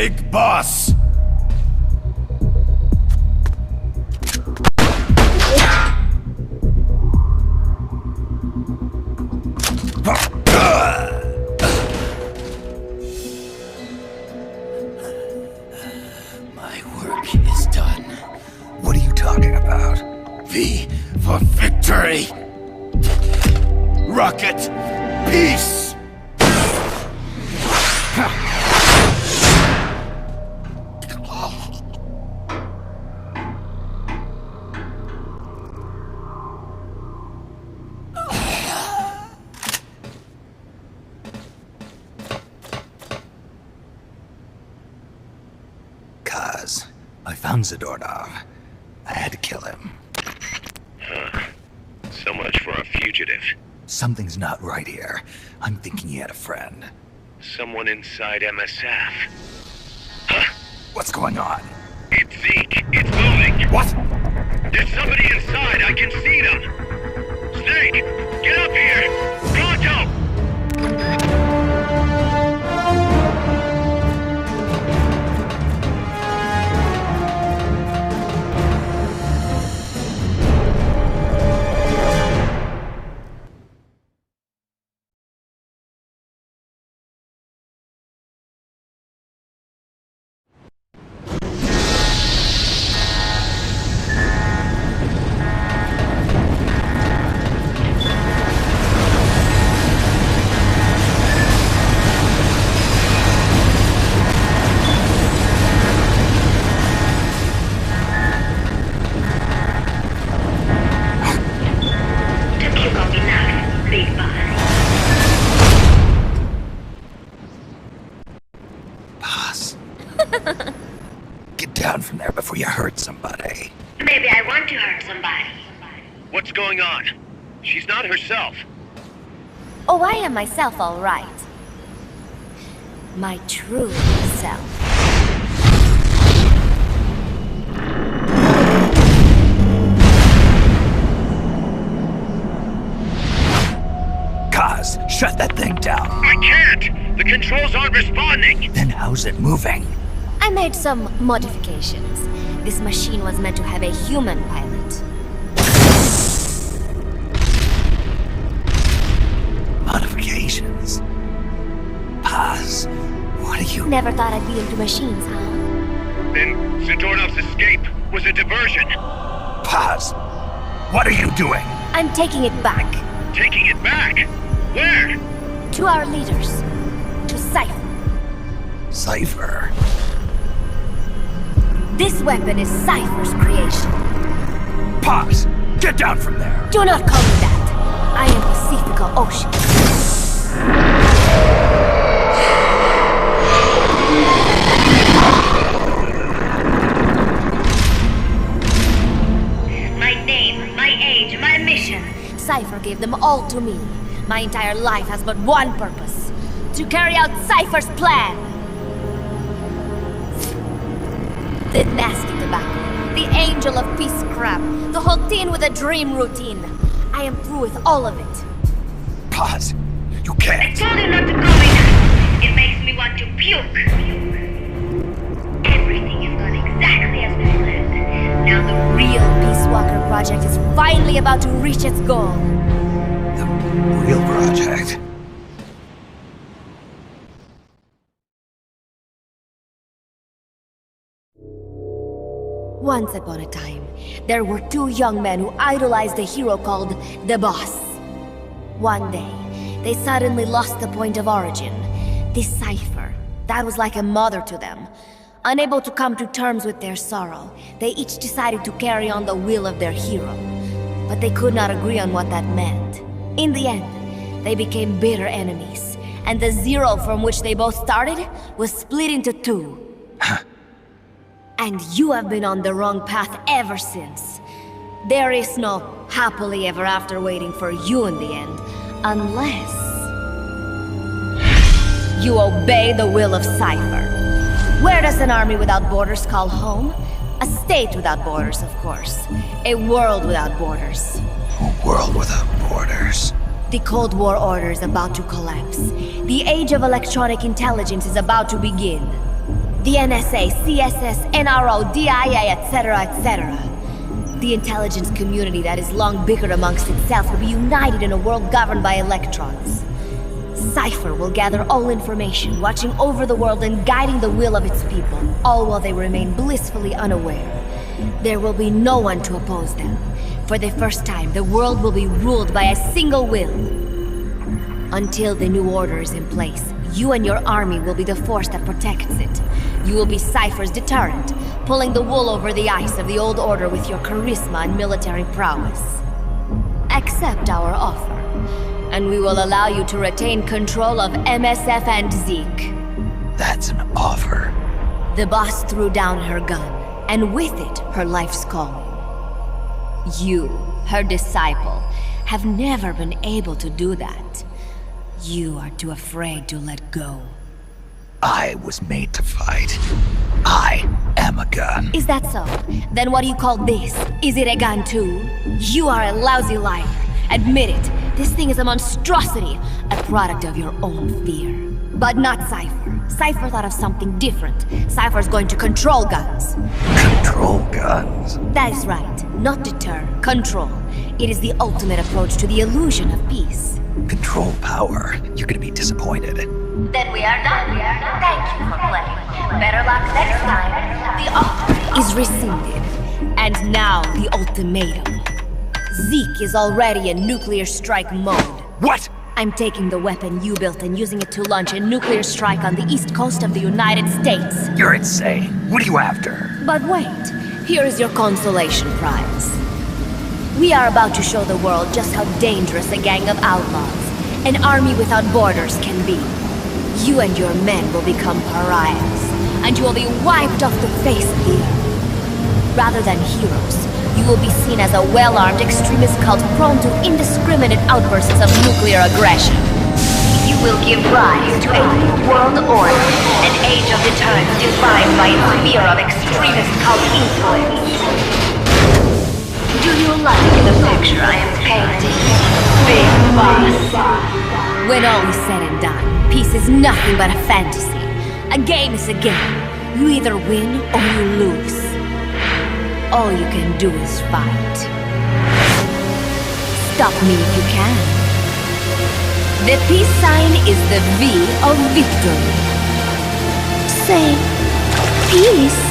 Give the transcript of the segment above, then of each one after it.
big boss! My work is done. What are you talking about? V for victory! Rocket! Peace! Kaz, I found Zadornov. I had to kill him. Huh. So much for a fugitive. Something's not right here. I'm thinking he had a friend. Someone inside MSF. Huh? What's going on? It's Zeke. It's moving. What? There's somebody inside. I can see them. Zeke, get up here. Pronto! Get down from there before you hurt somebody. Maybe I want to hurt somebody. What's going on? She's not herself. Oh, I am myself, all right. My true self. Kaz, shut that thing down. I can't! The controls aren't responding! Then how's it moving? I made some modifications. This machine was meant to have a human pilot. Modifications? Paz, what are you... Never thought I'd be into machines, huh? Then Zadornov's escape was a diversion. Paz, what are you doing? I'm taking it back. Taking it back? Where? To our leaders. To Cypher. Cypher? This weapon is Cypher's creation. Paz, get down from there. Do not call me that. I am Pacifica Ocean. My name, my age, my mission. Cypher gave them all to me. My entire life has but one purpose. To carry out Cypher's plan. The nasty tobacco, the angel of peace crap, the whole teen with a dream routine. I am through with all of it. Paz, you can't. I told you not to call me that. It makes me want to puke. Everything has gone exactly as we planned. Now the real Peace Walker project is finally about to reach its goal. The real project? Once upon a time, there were two young men who idolized a hero called the Boss. One day, they suddenly lost the point of origin. This Cypher, that was like a mother to them. Unable to come to terms with their sorrow, they each decided to carry on the will of their hero. But they could not agree on what that meant. In the end, they became bitter enemies, and the zero from which they both started was split into two. And you have been on the wrong path ever since. There is no happily ever after waiting for you in the end, unless you obey the will of Cypher. Where does an army without borders call home? A state without borders, of course. A world without borders. A world without borders. The Cold War order is about to collapse. The age of electronic intelligence is about to begin. The NSA, CSS, NRO, DIA, etc., etc. The intelligence community that is long bickered amongst itself will be united in a world governed by electrons. Cypher will gather all information, watching over the world and guiding the will of its people, all while they remain blissfully unaware. There will be no one to oppose them. For the first time, the world will be ruled by a single will. Until the new order is in place, you and your army will be the force that protects it. You will be Cypher's deterrent, pulling the wool over the eyes of the old order with your charisma and military prowess. Accept our offer, and we will allow you to retain control of MSF and Zeke. That's an offer. The boss threw down her gun, and with it, her life's calling. You, her disciple, have never been able to do that. You are too afraid to let go. I was made to fight. I am a gun. Is that so? Then what do you call this? Is it a gun too? You are a lousy liar. Admit it. This thing is a monstrosity, a product of your own fear. But not Cypher. Cypher thought of something different. Cypher's going to control guns. Control guns? That is right. Not deter, control. It is the ultimate approach to the illusion of peace. Control power. You're gonna be disappointed. Then we are done. Thank you for playing. Better luck next time. The offer is rescinded. And now the ultimatum. Zeke is already in nuclear strike mode. What? I'm taking the weapon you built and using it to launch a nuclear strike on the east coast of the United States. You're insane. What are you after? But wait, here is your consolation prize. We are about to show the world just how dangerous a gang of outlaws, an army without borders, can be. You and your men will become pariahs, and you will be wiped off the face of the earth. Rather than heroes, you will be seen as a well-armed extremist cult prone to indiscriminate outbursts of nuclear aggression. You will give rise to a new world order, an age of deterrence defined by its fear of extremist cult influence. Do you like the picture I am painting, Big Boss? When all is said and done, peace is nothing but a fantasy. A game is a game. You either win or you lose. All you can do is fight. Stop me if you can. The peace sign is the V of victory. Say, peace.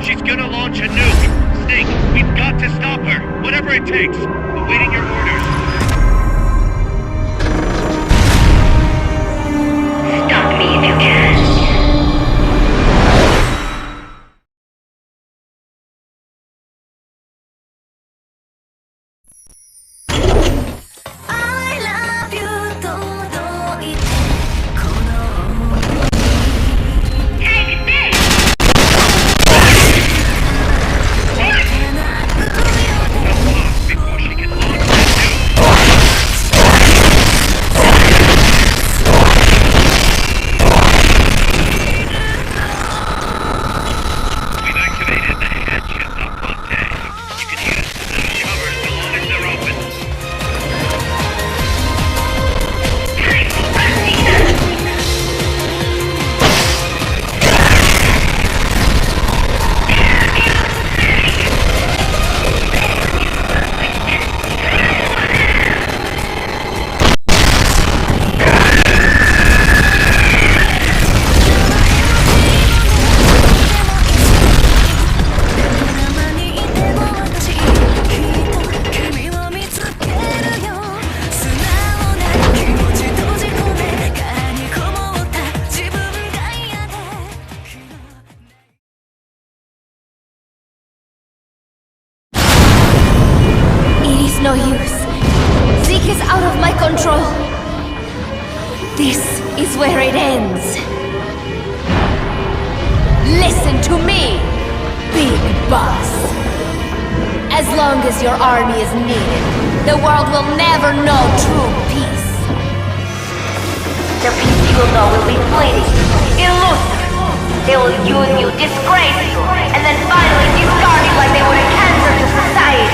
She's gonna launch a nuke. Zeke, we've got to stop her. Whatever it takes. Awaiting your orders. Stop me if you can. Before she This is where it ends. Listen to me, Big Boss. As long as your army is needed, the world will never know true peace. The peace you will know will be fleeting, elusive. They will use you, disgrace you, and then finally discard you like they would a cancer to society.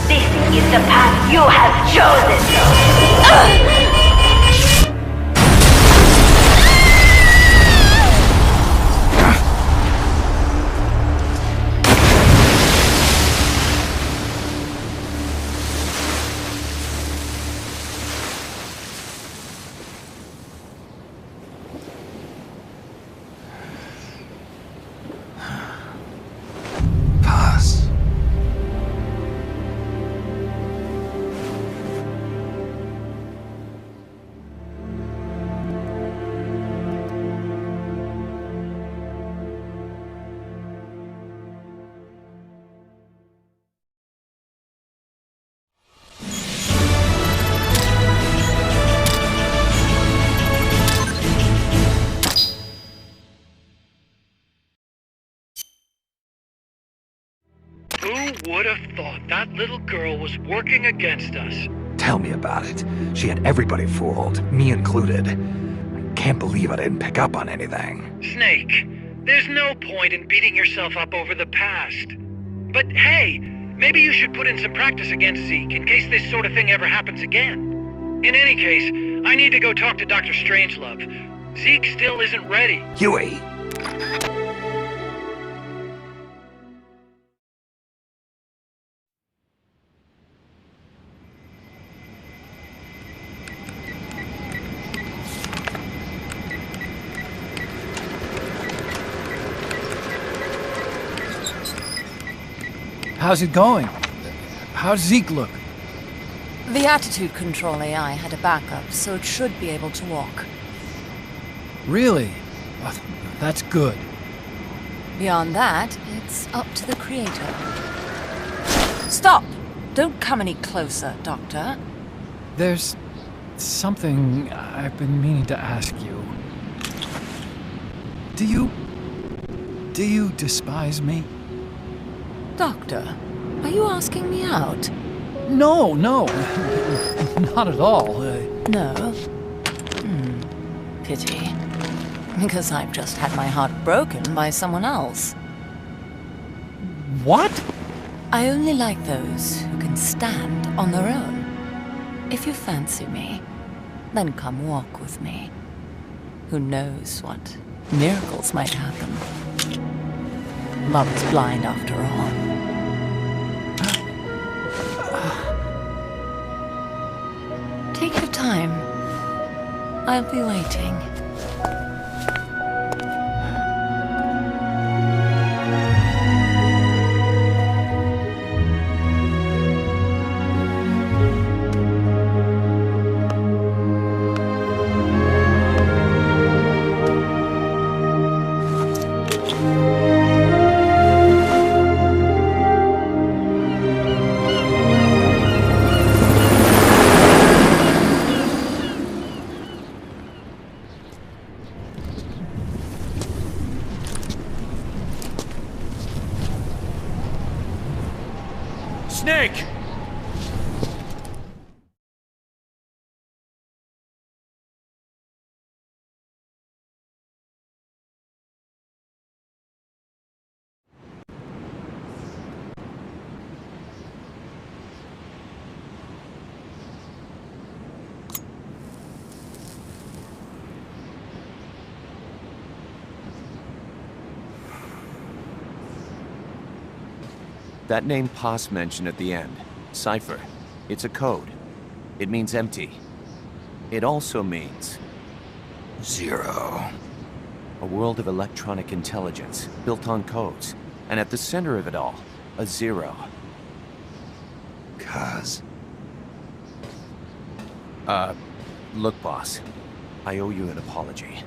This is the path you have chosen. Paz. Who would have thought that little girl was working against us? Tell me about it. She had everybody fooled, me included. I can't believe I didn't pick up on anything. Snake, there's no point in beating yourself up over the past. But hey, maybe you should put in some practice against Zeke in case this sort of thing ever happens again. In any case, I need to go talk to Dr. Strangelove. Zeke still isn't ready. Huey! How's it going? How's Zeke look? The attitude control AI had a backup, so it should be able to walk. Really? Well, that's good. Beyond that, it's up to the creator. Stop! Don't come any closer, Doctor. There's something I've been meaning to ask you. Do you despise me? Doctor, are you asking me out? No, not at all. No? Pity. Because I've just had my heart broken by someone else. What? I only like those who can stand on their own. If you fancy me, then come walk with me. Who knows what miracles might happen. Love is blind after all. Take your time. I'll be waiting. Snake! That name Paz mentioned at the end, Cipher, it's a code. It means empty. It also means... Zero. a world of electronic intelligence, built on codes. And at the center of it all, a zero. Cuz. Look, boss. I owe you an apology.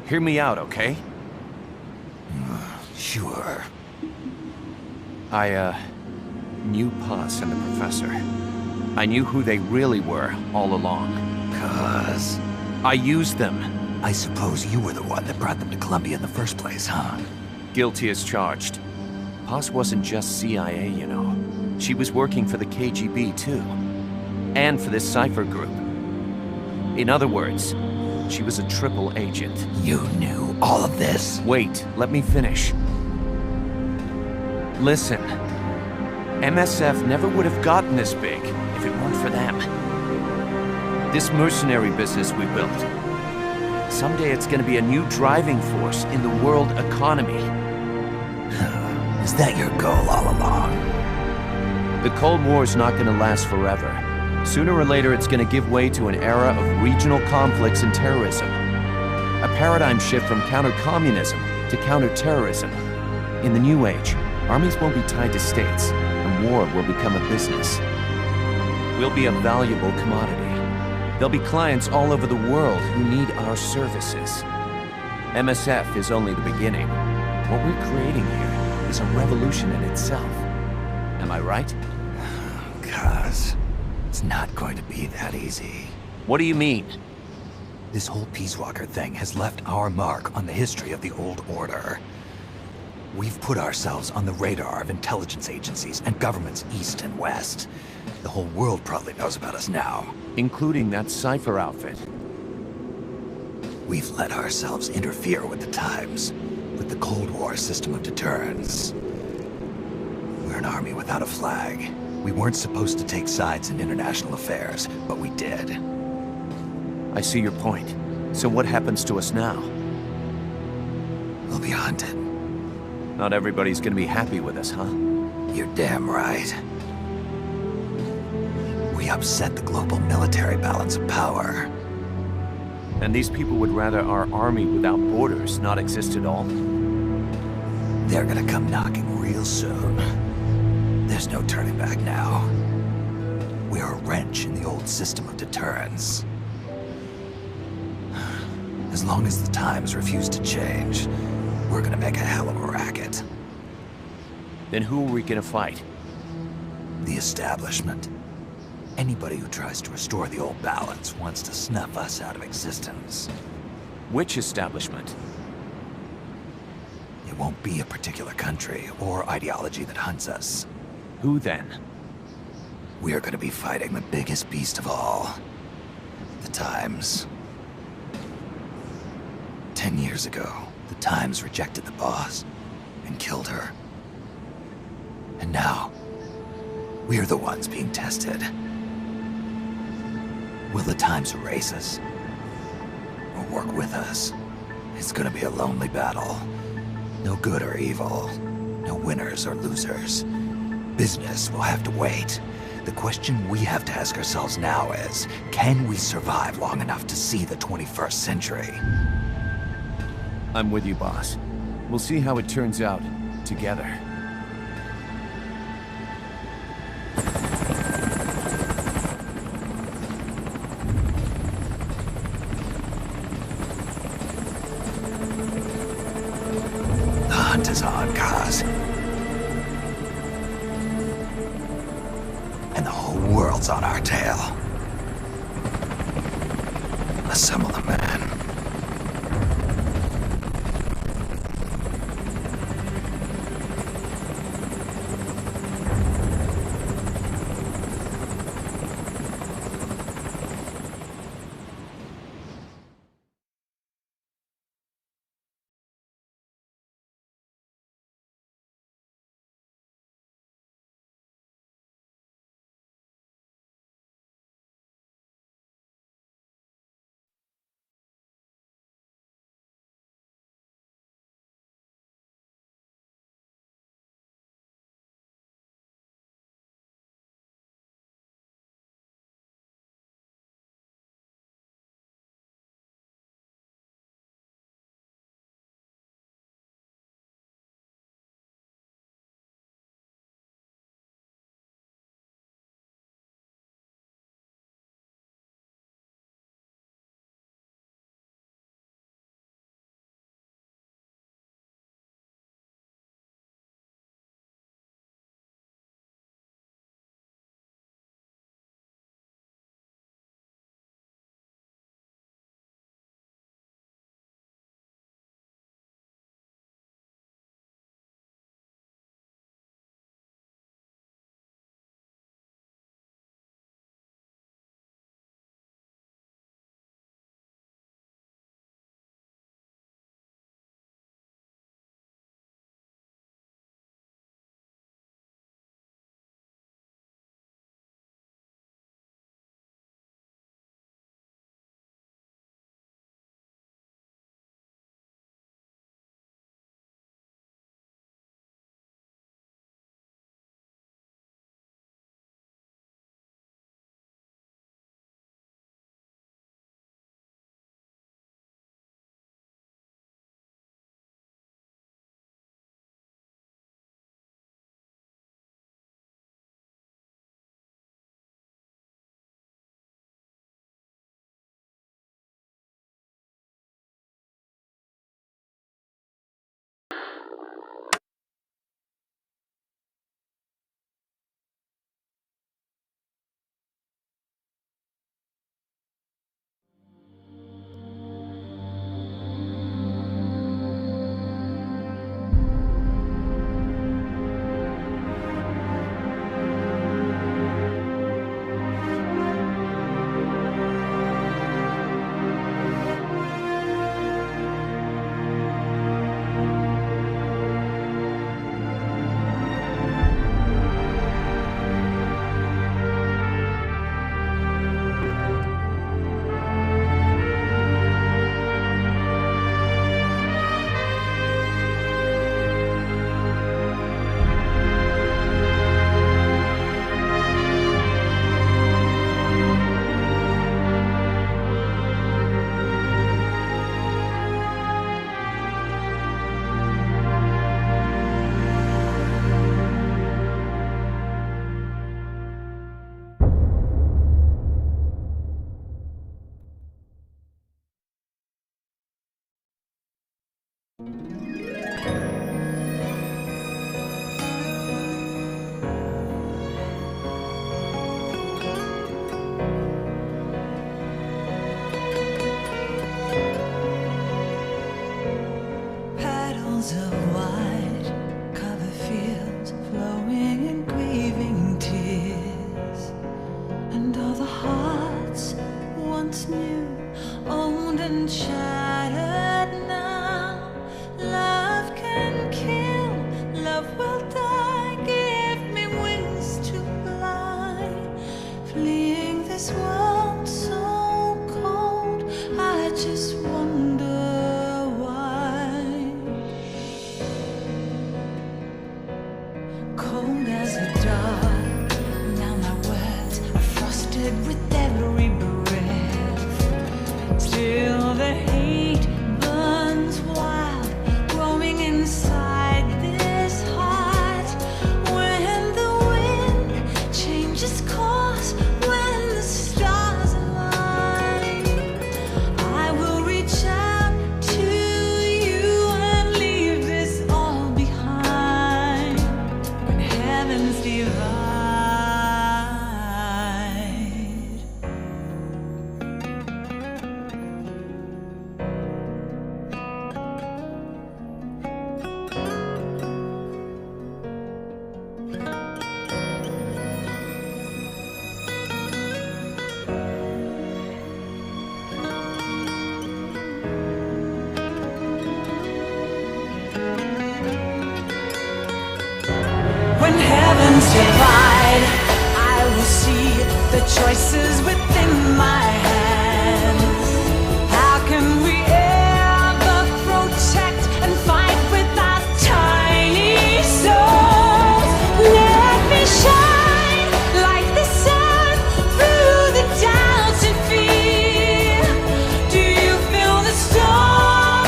Hear me out, okay? Sure. I knew Paz and the professor. I knew who they really were all along. Cause... I used them. I suppose you were the one that brought them to Columbia in the first place, huh? Guilty as charged. Boss wasn't just CIA, you know. She was working for the KGB, too. And for this cipher group. In other words, she was a triple agent. You knew all of this? Wait, let me finish. Listen, MSF never would have gotten this big if it weren't for them. This mercenary business we built. Someday it's gonna be a new driving force in the world economy. Is that your goal all along? The Cold War's not gonna last forever. Sooner or later, it's gonna give way to an era of regional conflicts and terrorism. A paradigm shift from counter-communism to counter-terrorism. In the new age, armies won't be tied to states, and war will become a business. We'll be a valuable commodity. There'll be clients all over the world who need our services. MSF is only the beginning. What we're creating here is a revolution in itself. Am I right? Cuz... it's not going to be that easy. What do you mean? This whole Peace Walker thing has left our mark on the history of the Old Order. We've put ourselves on the radar of intelligence agencies and governments east and west. The whole world probably knows about us now. Including that cipher outfit. We've let ourselves interfere with the times, with the Cold War system of deterrence. We're an army without a flag. We weren't supposed to take sides in international affairs, but we did. I see your point. So what happens to us now? We'll be hunted. Not everybody's gonna be happy with us, huh? You're damn right. We upset the global military balance of power. And these people would rather our army without borders not exist at all? They're gonna come knocking real soon. There's no turning back now. We're a wrench in the old system of deterrence. As long as the times refuse to change, we're gonna make a hell of a racket. Then who are we gonna fight? The establishment. Anybody who tries to restore the old balance wants to snuff us out of existence. Which establishment? It won't be a particular country or ideology that hunts us. Who then? We're gonna be fighting the biggest beast of all. The Times. 10 years ago, the Times rejected the boss and killed her. And now, we're the ones being tested. Will the Times erase us? Or work with us? It's gonna be a lonely battle. No good or evil. No winners or losers. Business will have to wait. The question we have to ask ourselves now is, can we survive long enough to see the 21st century? I'm with you, boss. We'll see how it turns out together. The hunt is on, Kaz. And the whole world's on our tail. Assemble the men. And all the hearts once new, owned and shattered now. Love can kill, love will die. Give me wings to fly, fleeing this world so cold. I just wonder why. Cold as a dog, now my words are frosted with every breath. Still the hate burns wild, roaming inside this heart. When the wind changes course, when the stars align, I will reach out to you and leave this all behind. When heavens divide. When heavens divide, I will see the choices within my hands. How can we ever protect and fight with our tiny souls? Let me shine like the sun through the doubts and fear. Do you feel the storm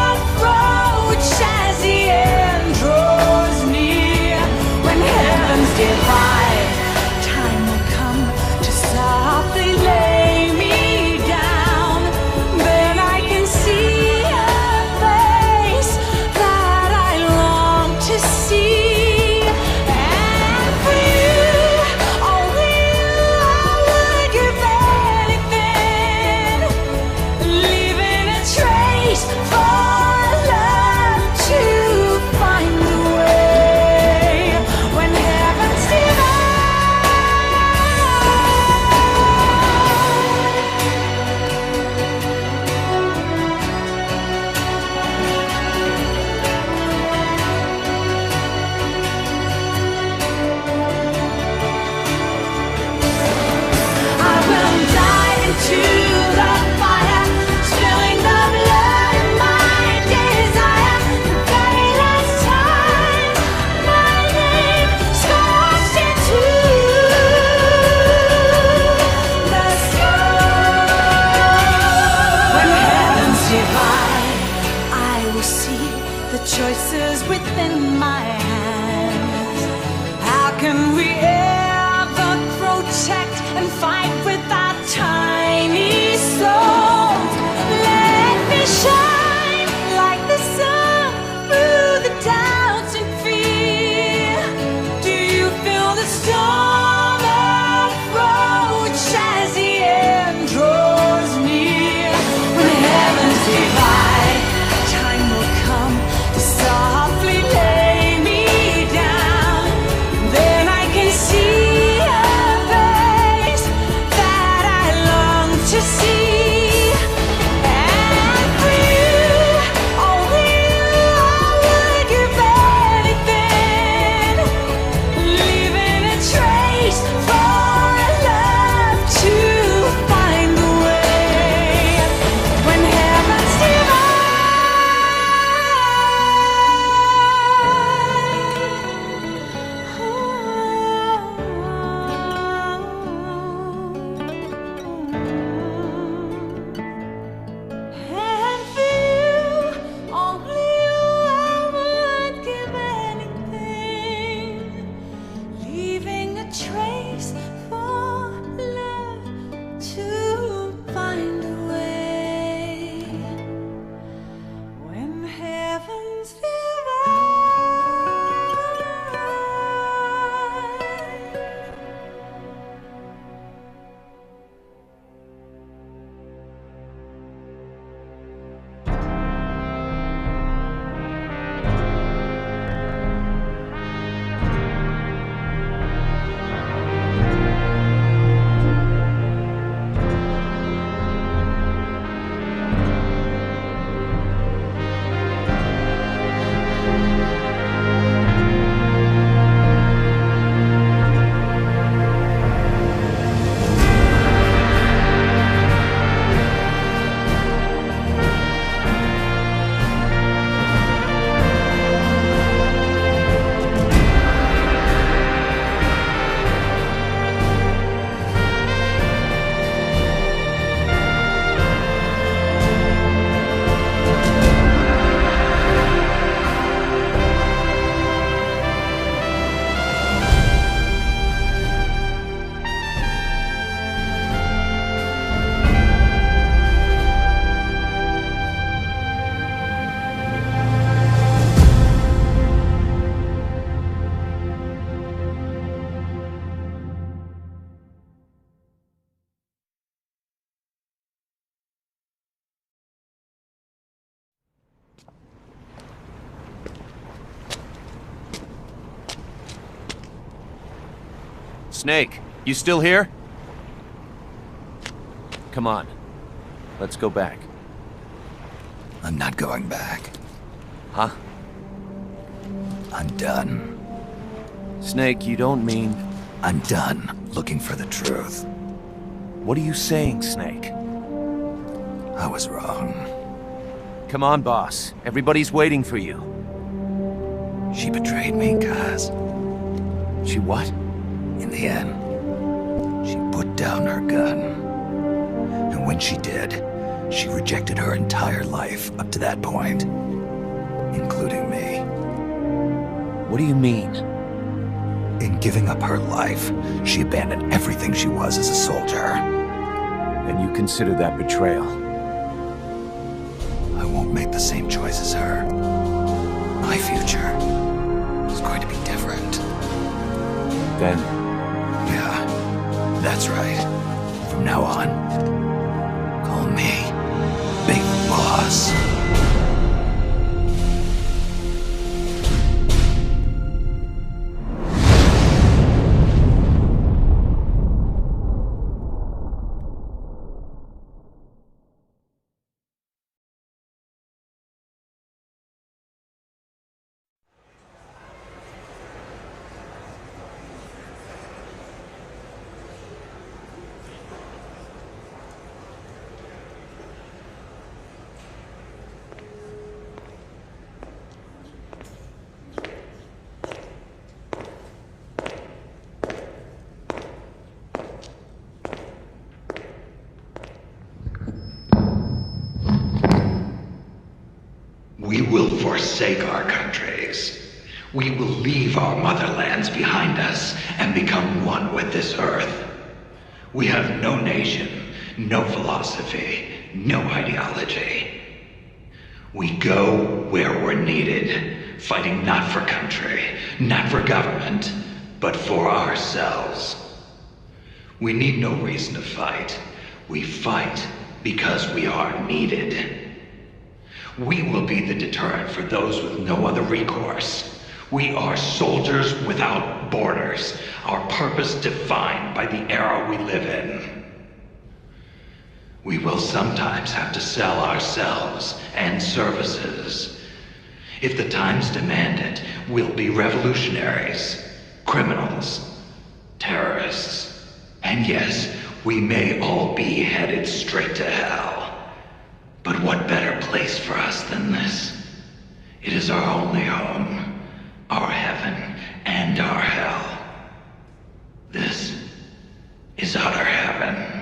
approach as the end draws near? When heavens divide, time will come to softly lay me down. Then I can see a face that I long to see. And for you, only you, I would give anything, leaving a trace for love to find the way. When heavens divide. I will dive into the fire, spilling the blood of my desire. The very last time my name scorched into the sky. When heavens divide, I will see the choices within my hands. How can we ever protect and fight with our tiny souls? Let me shine like the sun through the doubts and fear. Do you feel the storm approach as the end draws near? When heavens divide, time will come to softly lay me down. Then I can see a face Snake, you still here? Come on. Let's go back. I'm not going back. Huh? I'm done. Snake, you don't mean... I'm done looking for the truth. What are you saying, Snake? I was wrong. Come on, boss. Everybody's waiting for you. She betrayed me, Kaz. She what? In the end, she put down her gun. And when she did, she rejected her entire life up to that point, including me. What do you mean? In giving up her life, she abandoned everything she was as a soldier. And you consider that betrayal? I won't make the same choice as her. My future is going to be different. Then... Yeah, that's right. From now on, call me Big Boss. We will forsake our countries. We will leave our motherlands behind us and become one with this earth. We have no nation, no philosophy, no ideology. We go where we're needed, fighting not for country, not for government, but for ourselves. We need no reason to fight. We fight because we are needed. We will be the deterrent for those with no other recourse. We are soldiers without borders, our purpose defined by the era we live in. We will sometimes have to sell ourselves and services. If the times demand it, we'll be revolutionaries, criminals, terrorists, and yes, we may all be headed straight to hell. But what better place for us than this? It is our only home, our heaven, and our hell. This is utter heaven.